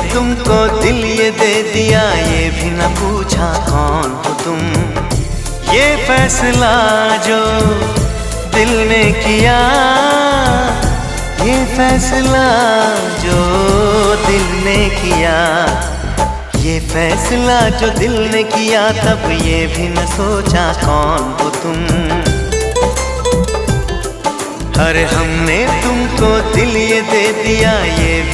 तुमको दिल ये दे दिया, ये भी न पूछा कौन हो तुम। ये फैसला जो दिल ने किया, ये फैसला जो दिल ने किया, ये फैसला जो दिल ने किया, तब ये भी न सोचा कौन हो तुम। अरे हमने तुमको दिल ये दे दिया, ये